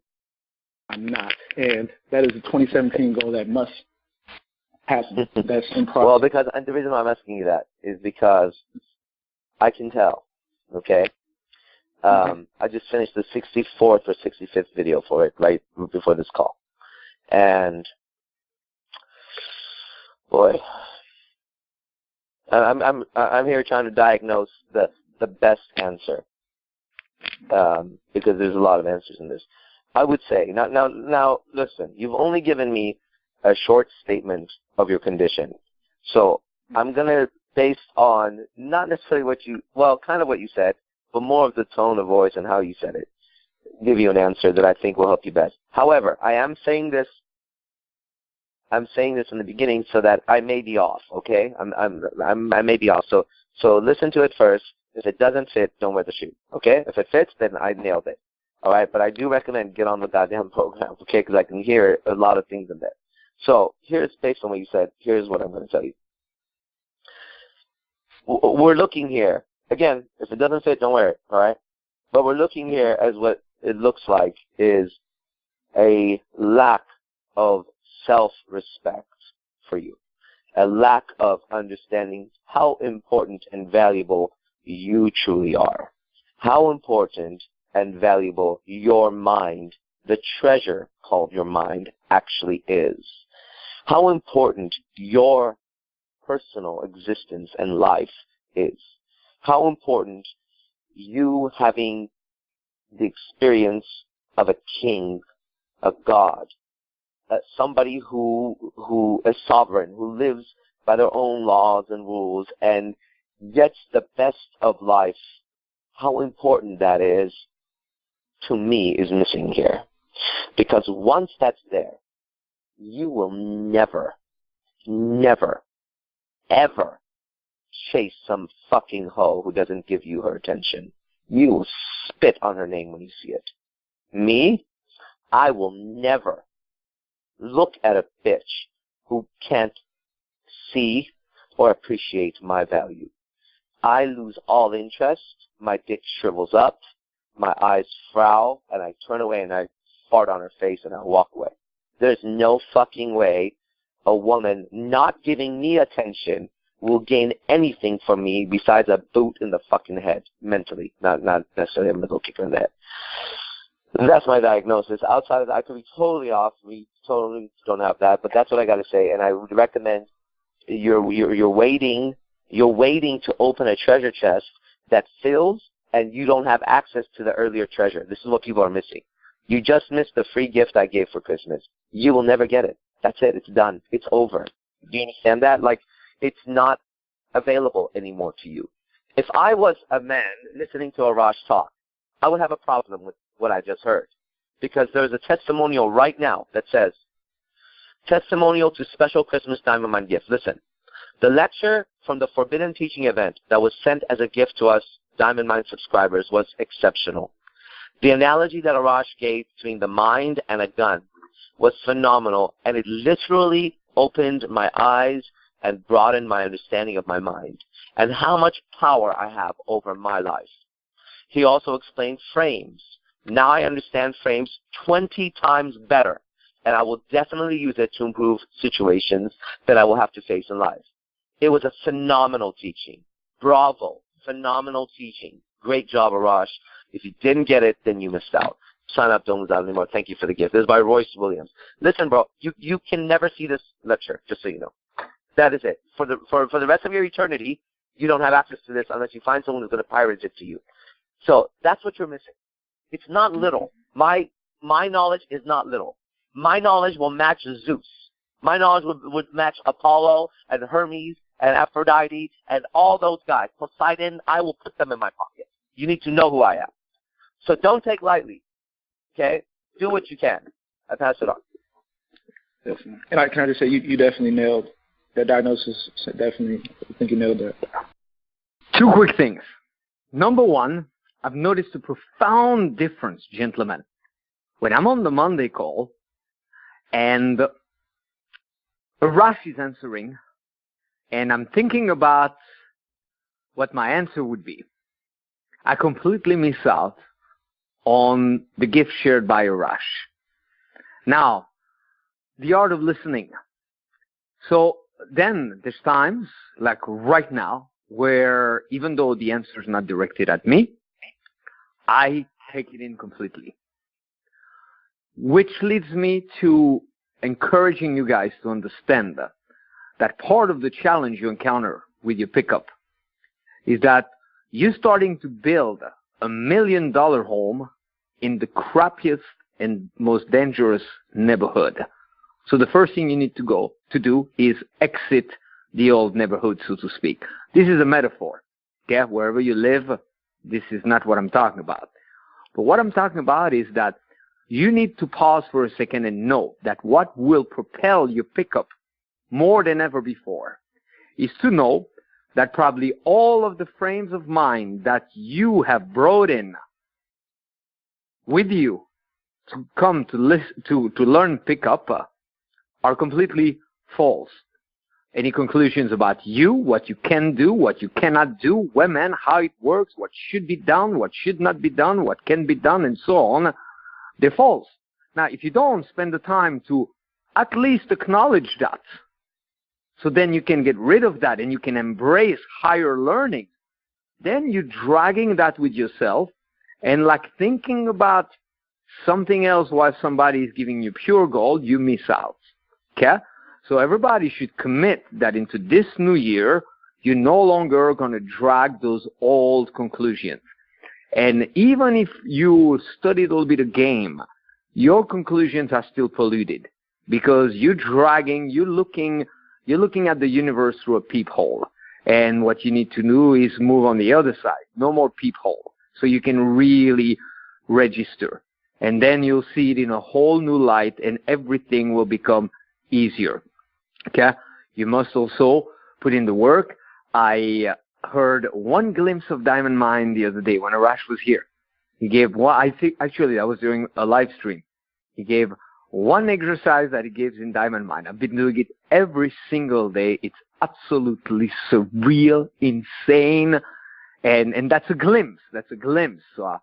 I'm not. And that is a 2017 goal that must happen. That's in progress. Well, because the reason why I'm asking you that is because I can tell, okay? I just finished the 64th or 65th video for it right before this call. And, boy, I'm here trying to diagnose the best answer, because there's a lot of answers in this. I would say, now, listen, you've only given me a short statement of your condition. So I'm going to, based on not necessarily kind of what you said, but more of the tone of voice and how you said it, give you an answer that I think will help you best. However, I'm saying this in the beginning so that I may be off, okay? I may be off. So listen to it first. If it doesn't fit, don't wear the shoe, okay? If it fits, then I nailed it. All right, but I do recommend get on the goddamn program, okay, because I can hear a lot of things in there. So here's, based on what you said, here's what I'm going to tell you. We're looking here. Again, if it doesn't fit, don't wear it, all right? But we're looking here as what it looks like is a lack of self-respect for you, a lack of understanding how important and valuable you truly are, how important and valuable your mind, the treasure called your mind, actually is, how important your personal existence and life is, how important you having the experience of a king, a god, somebody who is sovereign, who lives by their own laws and rules and gets the best of life, how important that is, to me, is missing here. Because once that's there, you will never, ever chase some fucking hoe who doesn't give you her attention. You will spit on her name when you see it. Me, I will never look at a bitch who can't see or appreciate my value. I lose all interest, my dick shrivels up, my eyes frown, and I turn away and I fart on her face and I walk away. There's no fucking way a woman not giving me attention will gain anything from me besides a boot in the fucking head, mentally, not necessarily a middle kicker in the head. That's my diagnosis. Outside of that, I could be totally off. We totally don't have that, but that's what I got to say. And I would recommend you're waiting to open a treasure chest that fills, and you don't have access to the earlier treasure. This is what people are missing. You just missed the free gift I gave for Christmas. You will never get it. That's it. It's done. It's over. Do you understand that? Like, it's not available anymore to you. If I was a man listening to Arash talk, I would have a problem with what I just heard. Because there's a testimonial right now that says, testimonial to special Christmas Diamond Mine gift. Listen, the lecture from the Forbidden Teaching event that was sent as a gift to us Diamond Mine subscribers was exceptional. The analogy that Arash gave between the mind and a gun was phenomenal, and it literally opened my eyes and broadened my understanding of my mind and how much power I have over my life. He also explained frames. Now I understand frames 20 times better, and I will definitely use it to improve situations that I will have to face in life. It was a phenomenal teaching. Bravo. Phenomenal teaching. Great job, Arash. If you didn't get it, then you missed out. Sign up, don't lose out anymore. Thank you for the gift. This is by Royce Williams. Listen, bro, you can never see this lecture, just so you know. That is it. For the rest of your eternity, you don't have access to this unless you find someone who's going to pirate it to you. So that's what you're missing. It's not little. My knowledge is not little. My knowledge will match Zeus. My knowledge would match Apollo and Hermes and Aphrodite and all those guys. Poseidon, I will put them in my pocket. You need to know who I am. So don't take lightly. Okay? Do what you can. I pass it on. Definitely. And can I just say, you definitely nailed that diagnosis. Definitely. I think you nailed that. Two quick things. Number one, I've noticed a profound difference, gentlemen. When I'm on the Monday call and Arash is answering, and I'm thinking about what my answer would be, I completely miss out on the gift shared by Arash. Now, the art of listening. So then there's times, like right now, where even though the answer is not directed at me, I take it in completely. Which leads me to encouraging you guys to understand that part of the challenge you encounter with your pickup is that you're starting to build $1 million home in the crappiest and most dangerous neighborhood. So the first thing you need to do is exit the old neighborhood, so to speak. This is a metaphor. Okay? Wherever you live, this is not what I'm talking about. But what I'm talking about is that you need to pause for a second and know that what will propel your pickup more than ever before is to know that probably all of the frames of mind that you have brought in with you to come to learn pickup are completely false. Any conclusions about you, what you can do, what you cannot do, women, how it works, what should be done, what should not be done, what can be done, and so on, they're false. Now, if you don't spend the time to at least acknowledge that, so then you can get rid of that and you can embrace higher learning, then you're dragging that with yourself and like thinking about something else while somebody is giving you pure gold, you miss out. Okay? So everybody should commit that into this new year, you're no longer going to drag those old conclusions. And even if you studied a little bit of game, your conclusions are still polluted because you're looking at the universe through a peephole. And what you need to do is move on the other side. No more peephole. So you can really register. And then you'll see it in a whole new light and everything will become easier. Okay? You must also put in the work. I heard one glimpse of Diamond Mind the other day when Arash was here. He gave I was doing a live stream. He gave one exercise that he gives in Diamond Mind. I've been doing it every single day. It's absolutely surreal, insane, and that's a glimpse. That's a glimpse. So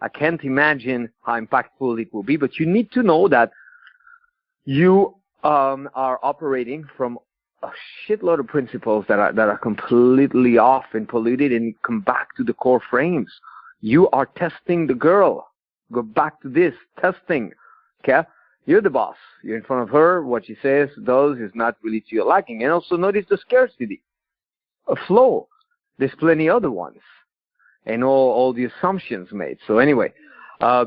I can't imagine how impactful it will be, but you need to know that you are operating from a shitload of principles that are completely off and polluted, and come back to the core frames. You are testing the girl. Go back to this, testing. Okay? You're the boss. You're in front of her. What she says, does, is not really to your liking. And also notice the scarcity. A flow. There's plenty other ones. And all the assumptions made. So anyway,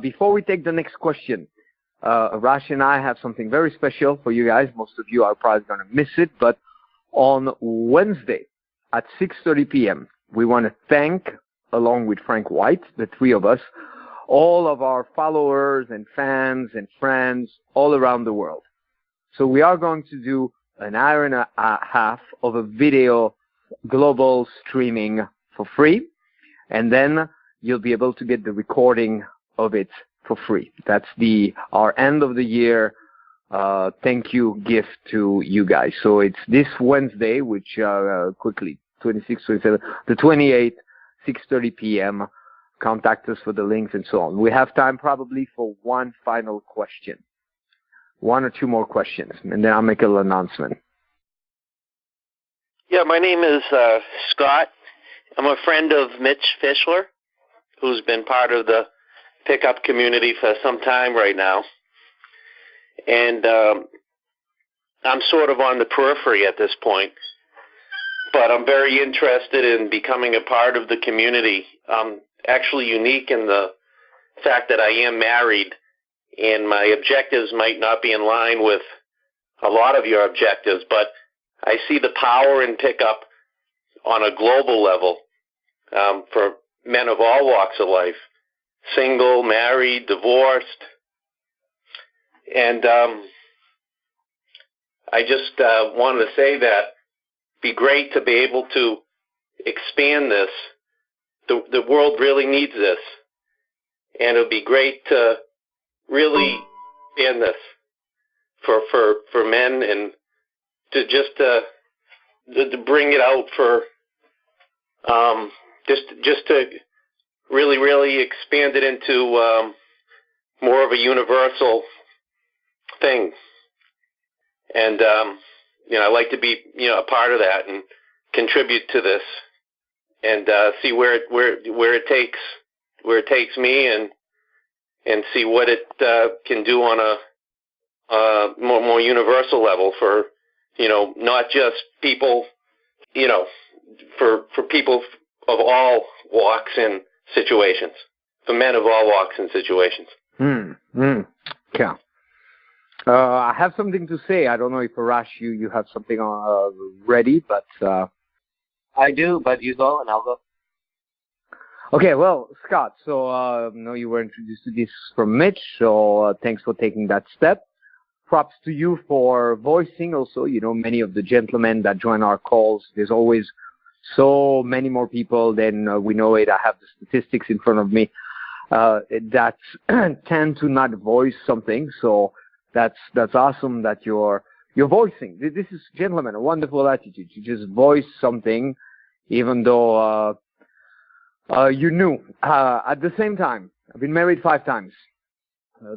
before we take the next question, Arash and I have something very special for you guys. Most of you are probably going to miss it, but on Wednesday at 6:30 p.m., we want to thank, along with Frank White, the three of us, all of our followers and fans and friends all around the world. So we are going to do an hour and a half of a video global streaming for free, and then you'll be able to get the recording of it for free. That's our end of the year thank you gift to you guys. So it's this Wednesday, which quickly, 26, 27, the 28th, 6:30 p.m. Contact us for the links and so on. We have time probably for one final question. One or two more questions, and then I'll make a little announcement. Yeah, my name is Scott. I'm a friend of Mitch Fischler, who's been part of the pickup community for some time right now. And I'm sort of on the periphery at this point, but I'm very interested in becoming a part of the community. I'm actually unique in the fact that I am married, and my objectives might not be in line with a lot of your objectives, but I see the power in pickup on a global level for men of all walks of life, single, married, divorced. And I just wanted to say that it'd be great to be able to expand this. The world really needs this. And it would be great to really expand this for men, and to just to bring it out for just to really expand it into more of a universal thing. And I'd like to be a part of that and contribute to this, and see where it takes me, and see what it can do on a more universal level for not just people, for people of all walks and situations, for men of all walks and situations. Yeah. I have something to say. I don't know if Arash, you have something ready, but I do, but you go and I'll go. Okay, well, Scott, so no, you were introduced to this from Mitch, so thanks for taking that step. Props to you for voicing also, many of the gentlemen that join our calls. There's always so many more people than we know it. I have the statistics in front of me that tend to not voice something, so that's awesome that you're voicing. This is, gentlemen, a wonderful attitude. You just voice something, even though you knew. At the same time, I've been married 5 times.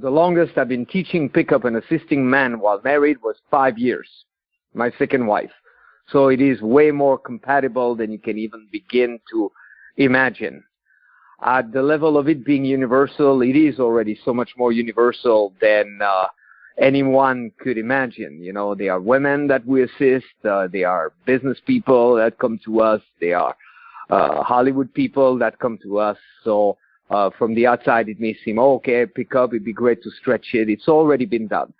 The longest I've been teaching pickup and assisting men while married was 5 years. My second wife. So it is way more compatible than you can even begin to imagine. At the level of it being universal, it is already so much more universal than anyone could imagine. They are women that we assist. They are business people that come to us. They are Hollywood people that come to us. So from the outside, it may seem, okay, pick up, it'd be great to stretch it. It's already been done.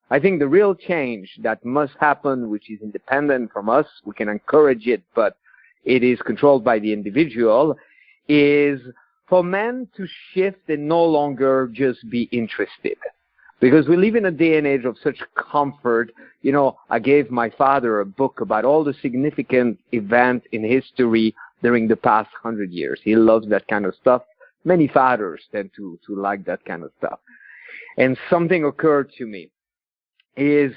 I think the real change that must happen, which is independent from us, we can encourage it, but it is controlled by the individual, is for men to shift and no longer just be interested. Because we live in a day and age of such comfort. I gave my father a book about all the significant events in history during the past 100 years. He loves that kind of stuff. Many fathers tend to like that kind of stuff. And something occurred to me is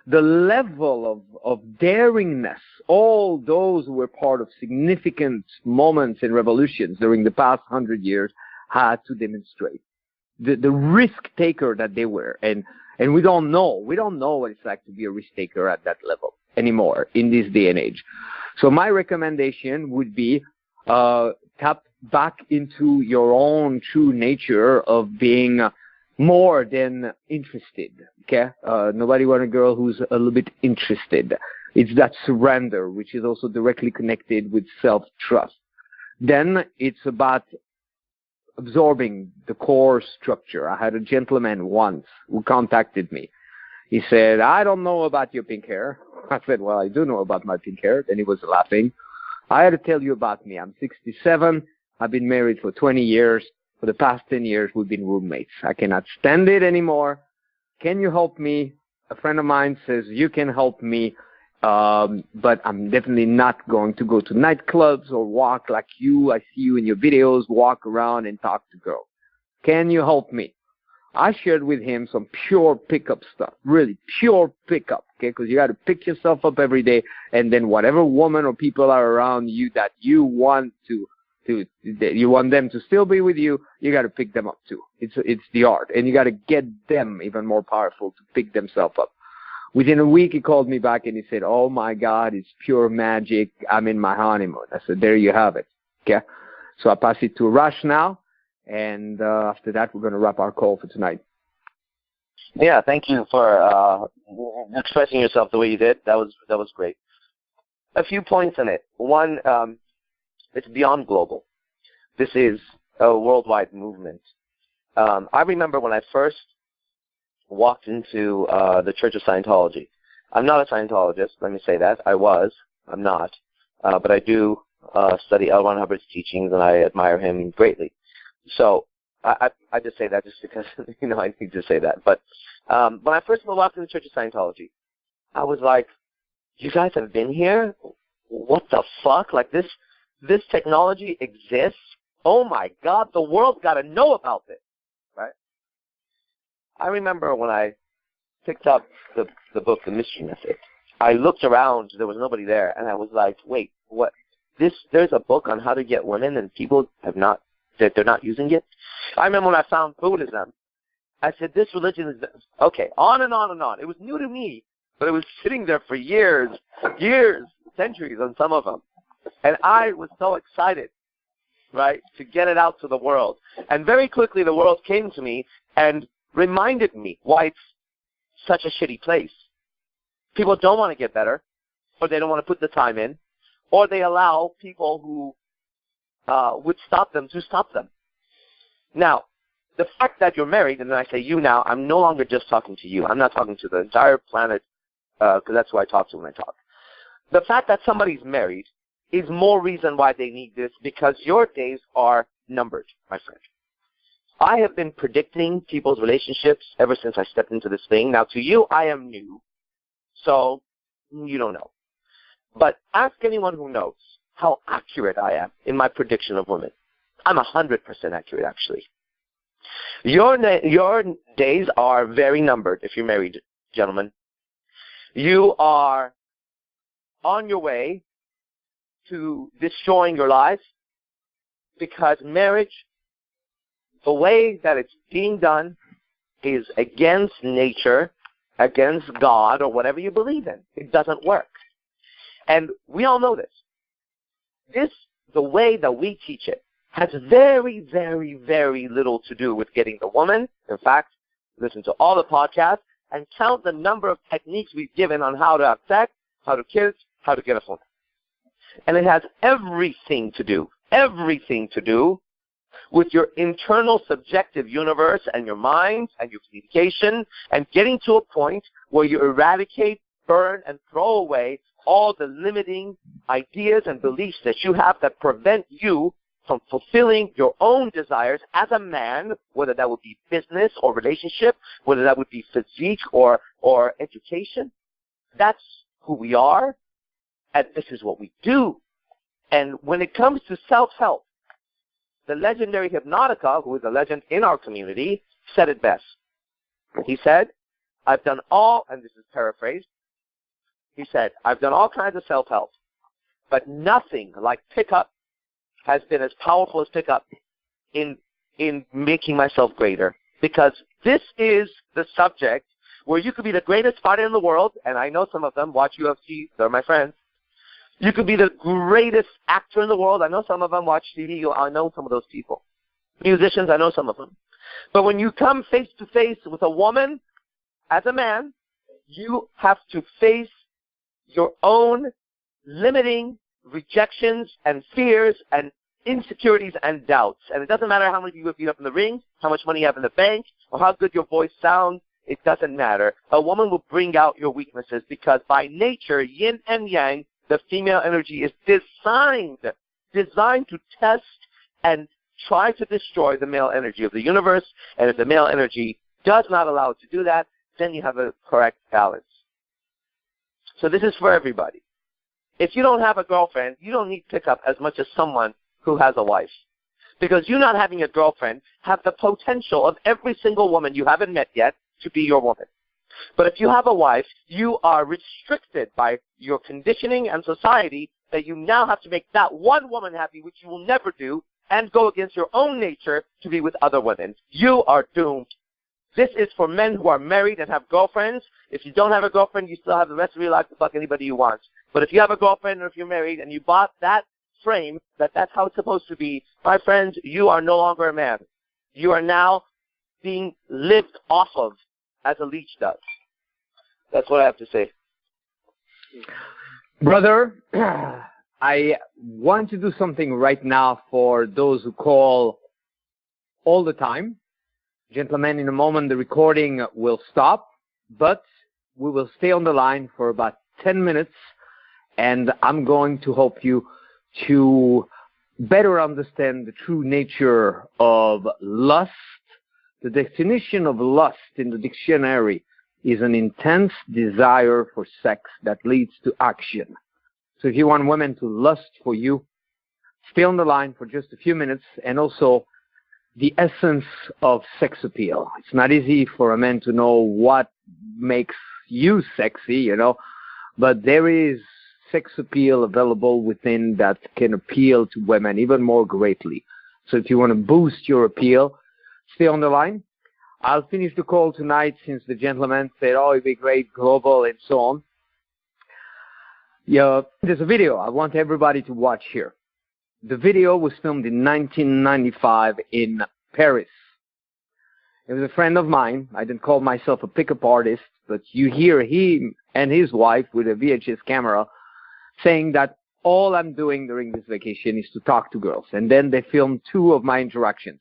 the level of daringness all those who were part of significant moments and revolutions during the past 100 years had to demonstrate. The risk taker that they were. And we don't know what it's like to be a risk taker at that level anymore in this day and age. So my recommendation would be tap back into your own true nature of being more than interested. Okay? Nobody wants a girl who's a little bit interested. It's that surrender, which is also directly connected with self-trust. Then it's about absorbing the core structure. I had a gentleman once who contacted me. He said, I don't know about your pink hair. I said, well, I do know about my pink hair. Then he was laughing. I had to tell you about me. I'm 67. I've been married for 20 years. For the past 10 years, we've been roommates. I cannot stand it anymore. Can you help me? A friend of mine says, you can help me. But I'm definitely not going to go to nightclubs or walk like you. I see you in your videos, walk around and talk to girls. Can you help me? I shared with him some pure pickup stuff, really pure pickup, okay? Because you got to pick yourself up every day, and then whatever woman or people are around you that you want you want them to still be with you, you got to pick them up too. It's the art, and you got to get them even more powerful to pick themselves up. Within a week, he called me back and he said, oh my God, it's pure magic. I'm in my honeymoon. I said, there you have it. Okay. So I pass it to Arash now. And after that, we're going to wrap our call for tonight. Yeah, thank you for expressing yourself the way you did. That was great. A few points in it. One, it's beyond global. This is a worldwide movement. I remember when I first walked into the Church of Scientology. I'm not a Scientologist, let me say that. I'm not. But I do study L. Ron Hubbard's teachings, and I admire him greatly. So I just say that just because, I need to say that. But when I first walked into the Church of Scientology, I was like, you guys have been here? What the fuck? Like, this technology exists? Oh, my God, the world's got to know about this, right? I remember when I picked up the book, The Mystery Method, I looked around, there was nobody there, and I was like, wait, what? There's a book on how to get women, and people they're not using it? I remember when I found Buddhism, I said, this religion is, okay, on and on and on. It was new to me, but it was sitting there for years, centuries on some of them. And I was so excited, right, to get it out to the world. And very quickly the world came to me and reminded me why it's such a shitty place. People don't want to get better, or they don't want to put the time in, or they allow people who would stop them to stop them. Now, the fact that you're married, and then I say you now, I'm no longer just talking to you. I'm not talking to the entire planet, because that's who I talk to when I talk. The fact that somebody's married is more reason why they need this, because your days are numbered, my friend. I have been predicting people's relationships ever since I stepped into this thing. Now, to you, I am new, so you don't know. But ask anyone who knows how accurate I am in my prediction of women. I'm 100% accurate, actually. Your days are very numbered if you're married, gentlemen. You are on your way to destroying your lives, because marriage, the way that it's being done, is against nature, against God, or whatever you believe in. It doesn't work. And we all know this. The way that we teach it, has very, very, very little to do with getting the woman. In fact, listen to all the podcasts and count the number of techniques we've given on how to have sex, how to kiss, how to get a woman. And it has everything to do with your internal subjective universe and your mind and your communication, and getting to a point where you eradicate, burn, and throw away all the limiting ideas and beliefs that you have that prevent you from fulfilling your own desires as a man, whether that would be business or relationship, whether that would be physique or education. That's who we are, and this is what we do. And when it comes to self-help, the legendary Hypnotica, who is a legend in our community, said it best. He said, I've done all, and this is paraphrased, he said, I've done all kinds of self-help, but nothing like pickup has been as powerful as pickup in making myself greater. Because this is the subject where you could be the greatest fighter in the world, and I know some of them, watch UFC, they're my friends. You could be the greatest actor in the world. I know some of them, watch TV, I know some of those people. Musicians, I know some of them. But when you come face to face with a woman, as a man, you have to face your own limiting rejections and fears and insecurities and doubts. And it doesn't matter how many people you beat up in the ring, how much money you have in the bank, or how good your voice sounds. It doesn't matter. A woman will bring out your weaknesses, because by nature, yin and yang, the female energy is designed to test and try to destroy the male energy of the universe. And if the male energy does not allow it to do that, then you have a correct balance. So this is for everybody. If you don't have a girlfriend, you don't need pickup as much as someone who has a wife. Because you not having a girlfriend have the potential of every single woman you haven't met yet to be your woman. But if you have a wife, you are restricted by your conditioning and society that you now have to make that one woman happy, which you will never do, and go against your own nature to be with other women. You are doomed. This is for men who are married and have girlfriends. If you don't have a girlfriend, you still have the rest of your life to fuck anybody you want. But if you have a girlfriend or if you're married and you bought that frame, that's how it's supposed to be, my friends, you are no longer a man. You are now being lived off of as a leech does. That's what I have to say. Brother, I want to do something right now for those who call all the time. Gentlemen, in a moment the recording will stop, but we will stay on the line for about 10 minutes, and I'm going to help you to better understand the true nature of lust. The definition of lust in the dictionary is an intense desire for sex that leads to action. So if you want women to lust for you, stay on the line for just a few minutes, and also the essence of sex appeal. It's not easy for a man to know what makes you sexy, but there is sex appeal available within that can appeal to women even more greatly. So if you want to boost your appeal, stay on the line. I'll finish the call tonight since the gentleman said, it'd be great, global, and so on. Yeah, there's a video I want everybody to watch here. The video was filmed in 1995 in Paris. It was a friend of mine. I didn't call myself a pickup artist, but you hear him and his wife with a VHS camera saying that all I'm doing during this vacation is to talk to girls. And then they filmed 2 of my interactions.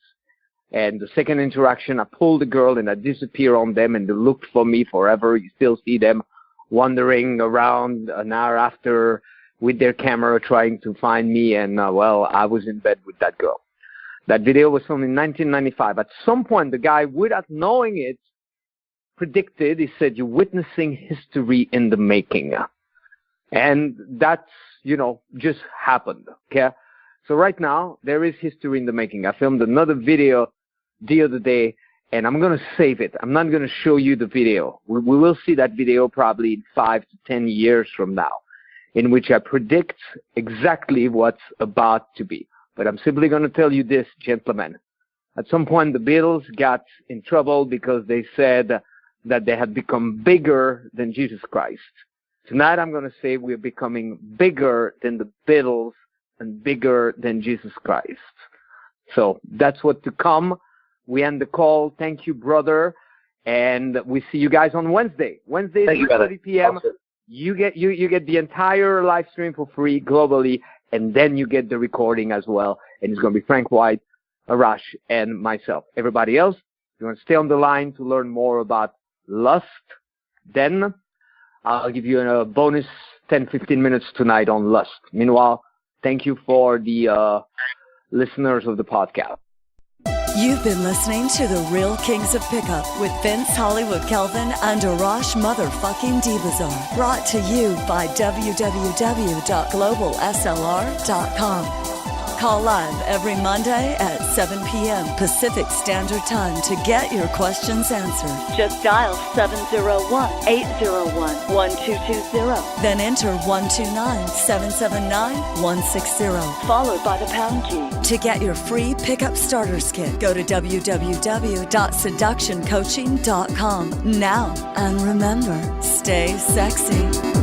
And the second interaction, I pulled the girl and I disappear on them, and they looked for me forever. You still see them wandering around an hour after with their camera trying to find me. And, well, I was in bed with that girl. That video was filmed in 1995. At some point, the guy, without knowing it, predicted, he said, "You're witnessing history in the making." And that's, just happened, okay? So right now, there is history in the making. I filmed another video the other day, and I'm going to save it. I'm not going to show you the video. We will see that video probably in 5 to 10 years from now, in which I predict exactly what's about to be. But I'm simply going to tell you this, gentlemen. At some point, the Beatles got in trouble because they said that they had become bigger than Jesus Christ. Tonight, I'm going to say we're becoming bigger than the Beatles and bigger than Jesus Christ. So that's what to come. We end the call. Thank you, brother. And we see you guys on Wednesday. Wednesday at 6:30 p.m. Awesome. You get the entire live stream for free globally, and then you get the recording as well. And it's going to be Frank White, Arash, and myself. Everybody else, you want to stay on the line to learn more about lust, then I'll give you a bonus 10-15 minutes tonight on lust. Meanwhile, thank you for the listeners of the podcast. You've been listening to The Real Kings of Pickup with Vince Hollywood Kelvin and Arash motherfucking Dibazar. Brought to you by www.globalslr.com. Call live every Monday at 7 p.m. Pacific Standard Time to get your questions answered. Just dial 701-801-1220. Then enter 129-779-160, followed by the pound key. To get your free pickup starters kit, go to www.seductioncoaching.com now. And remember, stay sexy.